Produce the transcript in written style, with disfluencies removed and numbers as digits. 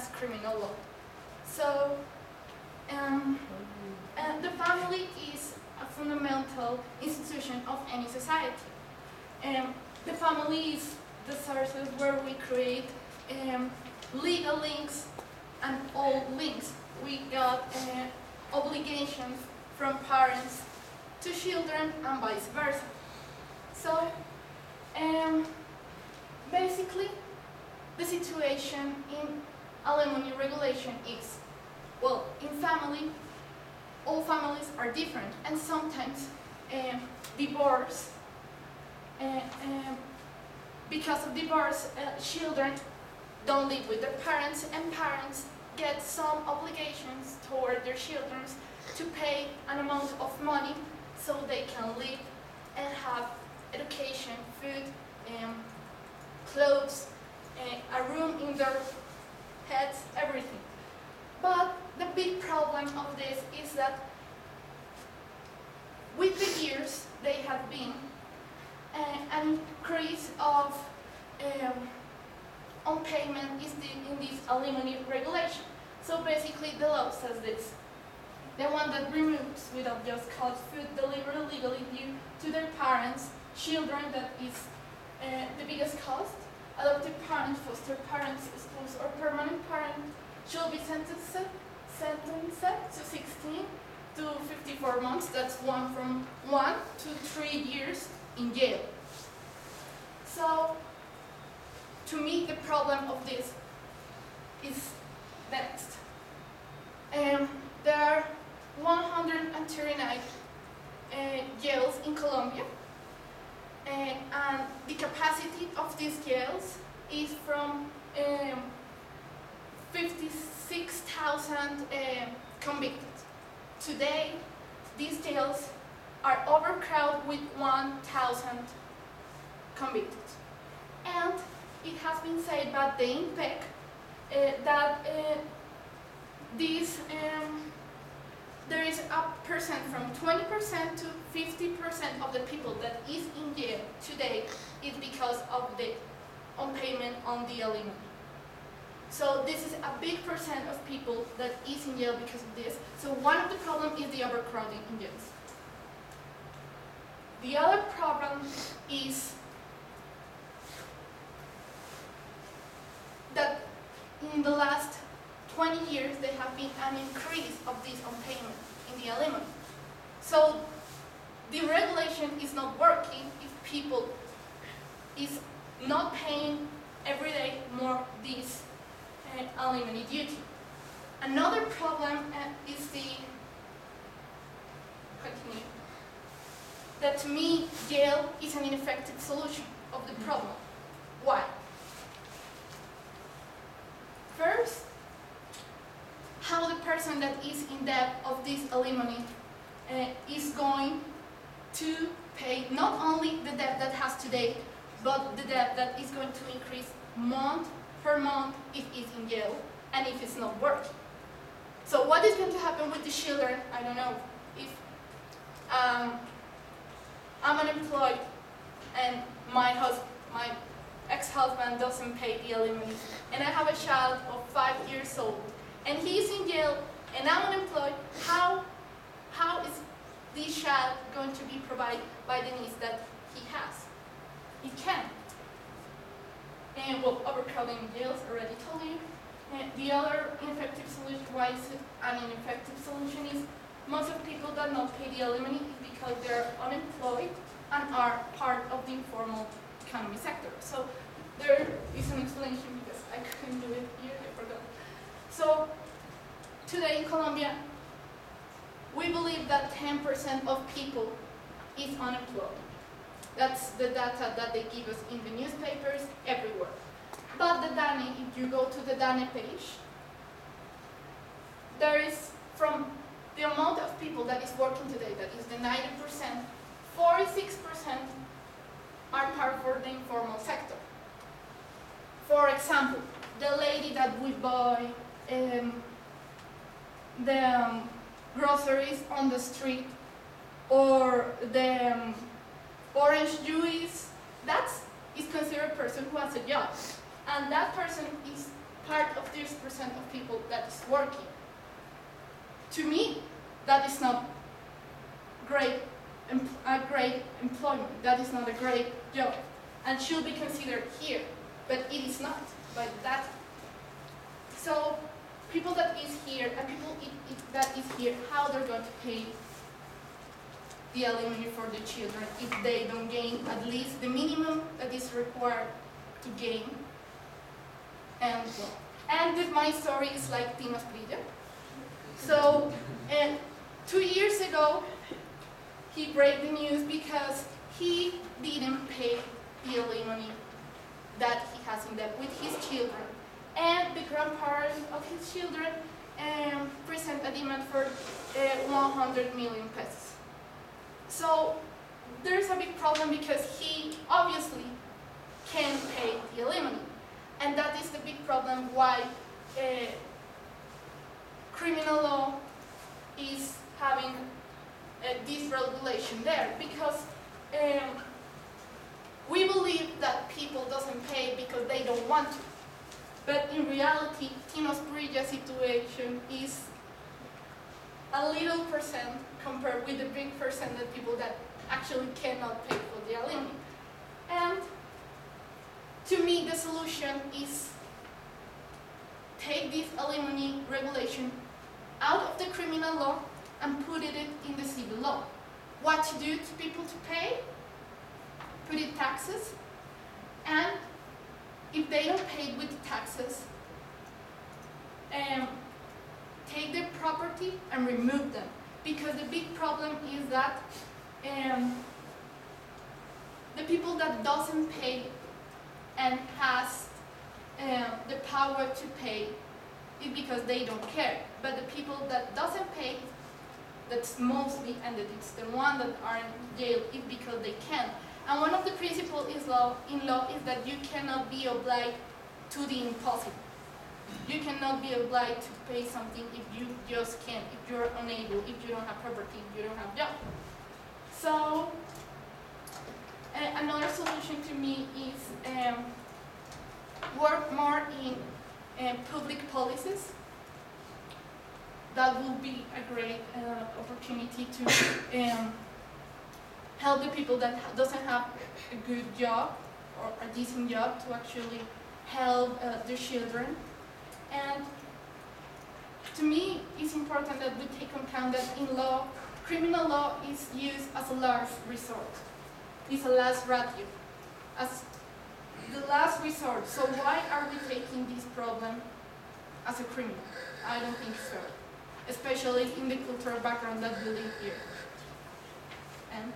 as criminal law. So the family is a fundamental institution of any society. The family is the sources where we create legal links and all links. We got obligations from parents to children and vice versa. So basically the situation in alimony regulation is, well, in family, all families are different, and sometimes divorce, because of divorce, children don't live with their parents, and parents get some obligations toward their children to pay an amount of money so they can live and have education, food, clothes, a room in their heads, everything. But the big problem of this is that with the years there have been an increase of on payment in this alimony regulation. So basically the law says this: the one that removes without just cause food delivered illegally due to their parents, children, that is the biggest cost. Adopted parents, foster parents, spouse, or permanent parent shall be sentenced to 16 to 54 months. That's from 1 to 3 years in jail. So, to me, the problem of this is next. There are 139 jails in Colombia, and the capacity of these jails is from 56,000 convicted. Today, these jails are overcrowded with 1,000 convicted. And it has been said by the INPEC that there is a percent from 20% to 50% of the people that is in jail today is because of the unpayment on the alimony. So this is a big percent of people that is in jail because of this. So one of the problems is the overcrowding in jails. The other problem is that in the last 20 years there have been an increase of this unpayment in the alimony. So the regulation is not working if people is not paying every day more this alimony duty. Another problem is that to me jail is an ineffective solution of the problem. Why? First, how the person that is in debt of this alimony is going to pay not only the debt that has today, but the debt that is going to increase month per month if it's in jail and if it's not working. So what is going to happen with the children? I don't know. If I'm unemployed and my ex-husband doesn't pay the alimony, and I have a child of 5 years old, and he's in jail, and I'm unemployed, how is this child going to be provided by the needs that he has? He can't. And well, overcrowding jails, already told you. And the other ineffective solution, why is it an ineffective solution, is most of the people that don't pay the alimony is because they're unemployed and are part of the informal economy sector. So there is an explanation because I couldn't do it here, I forgot. So today in Colombia, we believe that 10% of people is unemployed. That's the data that they give us in the newspapers everywhere. But the DANE, if you go to the DANE page, there is, from the amount of people that is working today, that is the 90%, 46% are part for the informal sector. For example, the lady that will buy the groceries on the street, or the orange juice, that is considered a person who has a job. And that person is part of this percent of people that is working. To me, that is not a great employment. That is not a great job, and should be considered here, but it is not by the data. So people that is here and people that is here, how they're going to pay the alimony for the children if they don't gain at least the minimum that is required to gain. And with my story is like Tino's Brillo. So 2 years ago, he broke the news because he didn't pay the alimony that he has in debt with his children. And the grandparents of his children present a demand for 100 million pesos. So there's a big problem because he obviously can't pay the alimony. And that is the big problem why criminal law is having this regulation there, because we believe that people doesn't pay because they don't want to. But in reality, Tino's Brillo situation is a little percent compared with the big percent of people that actually cannot pay for the alimony. And to me, the solution is take this alimony regulation out of the criminal law and put it in the civil law. What to do to people to pay? Put it taxes, and if they don't pay with the taxes, take their property and remove them. Because the big problem is that the people that doesn't pay and has the power to pay is because they don't care. But the people that doesn't pay, that's mostly, and it's the one that are in jail, is because they can. And one of the principles in law is that you cannot be obliged to the impossible. You cannot be obliged to pay something if you just can't, if you're unable, if you don't have property, if you don't have job. So another solution to me is work more in public policies. That will be a great opportunity to help the people that doesn't have a good job or a decent job to actually help their children. And to me, it's important that we take account that in law, criminal law is used as a last resort. It's a last ratio, as the last resort. So why are we taking this problem as a criminal? I don't think so, especially in the cultural background that we live here. And